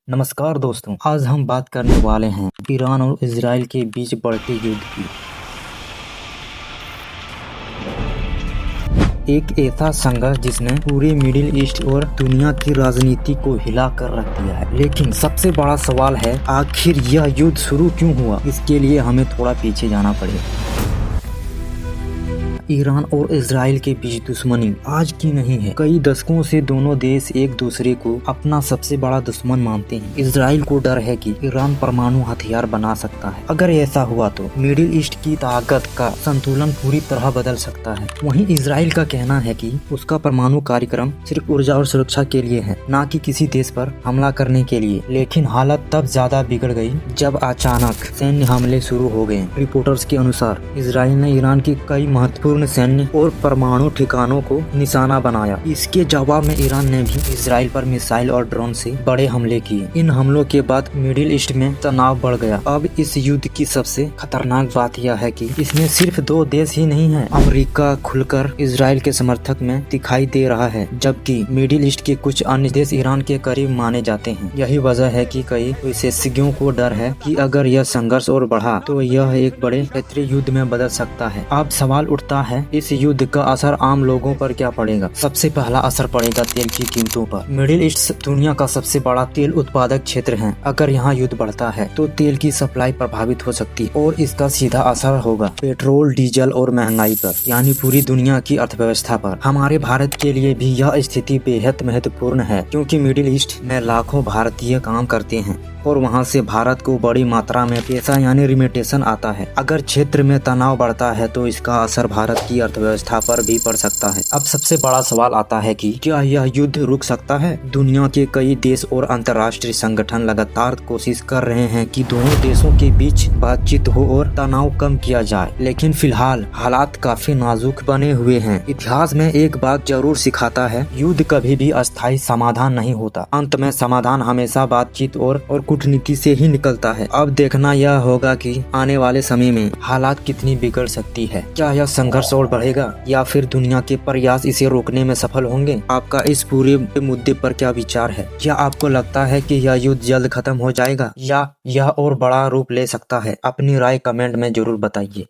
नमस्कार दोस्तों, आज हम बात करने वाले हैं ईरान और इजराइल के बीच बढ़ते युद्ध की। एक ऐसा संघर्ष जिसने पूरे मिडिल ईस्ट और दुनिया की राजनीति को हिला कर रख दिया है। लेकिन सबसे बड़ा सवाल है, आखिर यह युद्ध शुरू क्यों हुआ? इसके लिए हमें थोड़ा पीछे जाना पड़ेगा। ईरान और इजराइल के बीच दुश्मनी आज की नहीं है। कई दशकों से दोनों देश एक दूसरे को अपना सबसे बड़ा दुश्मन मानते हैं। इजराइल को डर है कि ईरान परमाणु हथियार बना सकता है। अगर ऐसा हुआ तो मिडिल ईस्ट की ताकत का संतुलन पूरी तरह बदल सकता है। वहीं इजराइल का कहना है कि उसका परमाणु कार्यक्रम सिर्फ ऊर्जा और सुरक्षा के लिए है, न कि किसी देश पर हमला करने के लिए। लेकिन हालत तब ज्यादा बिगड़ गई जब अचानक सैन्य हमले शुरू हो गए। रिपोर्टर्स के अनुसार इजराइल ने ईरान की कई महत्वपूर्ण सैन्य और परमाणु ठिकानों को निशाना बनाया। इसके जवाब में ईरान ने भी इजराइल पर मिसाइल और ड्रोन से बड़े हमले किए। इन हमलों के बाद मिडिल ईस्ट में तनाव बढ़ गया। अब इस युद्ध की सबसे खतरनाक बात यह है कि इसमें सिर्फ दो देश ही नहीं है। अमेरिका खुलकर इजराइल के समर्थक में दिखाई दे रहा है, जबकि मिडिल ईस्ट के कुछ अन्य देश ईरान के करीब माने जाते हैं। यही वजह है कि कई विशेषज्ञों को डर है कि अगर यह संघर्ष और बढ़ा तो यह एक बड़े क्षेत्रीय युद्ध में बदल सकता है। अब सवाल उठता है, इस युद्ध का असर आम लोगों पर क्या पड़ेगा? सबसे पहला असर पड़ेगा तेल की कीमतों पर। मिडिल ईस्ट दुनिया का सबसे बड़ा तेल उत्पादक क्षेत्र है। अगर यहाँ युद्ध बढ़ता है तो तेल की सप्लाई प्रभावित हो सकती है और इसका सीधा असर होगा पेट्रोल, डीजल और महंगाई पर, यानी पूरी दुनिया की अर्थव्यवस्था पर। हमारे भारत के लिए भी यह स्थिति बेहद महत्वपूर्ण है, क्योंकि मिडिल ईस्ट में लाखों भारतीय काम करते हैं और वहां से भारत को बड़ी मात्रा में पैसा यानी रिमिटेशन आता है। अगर क्षेत्र में तनाव बढ़ता है तो इसका असर भारत की अर्थव्यवस्था पर भी पड़ सकता है। अब सबसे बड़ा सवाल आता है कि क्या यह युद्ध रुक सकता है? दुनिया के कई देश और अंतर्राष्ट्रीय संगठन लगातार कोशिश कर रहे हैं कि दोनों देशों के बीच बातचीत हो और तनाव कम किया जाए, लेकिन फिलहाल हालात काफी नाजुक बने हुए हैं। इतिहास में एक बात जरूर सिखाता है, युद्ध कभी भी अस्थायी समाधान नहीं होता। अंत में समाधान हमेशा बातचीत और कूटनीति से ही निकलता है। अब देखना यह होगा कि आने वाले समय में हालात कितनी बिगड़ सकती है। क्या यह संघर्ष और बढ़ेगा या फिर दुनिया के प्रयास इसे रोकने में सफल होंगे? आपका इस पूरे मुद्दे पर क्या विचार है? क्या आपको लगता है कि यह युद्ध जल्द खत्म हो जाएगा या यह और बड़ा रूप ले सकता है? अपनी राय कमेंट में जरूर बताइए।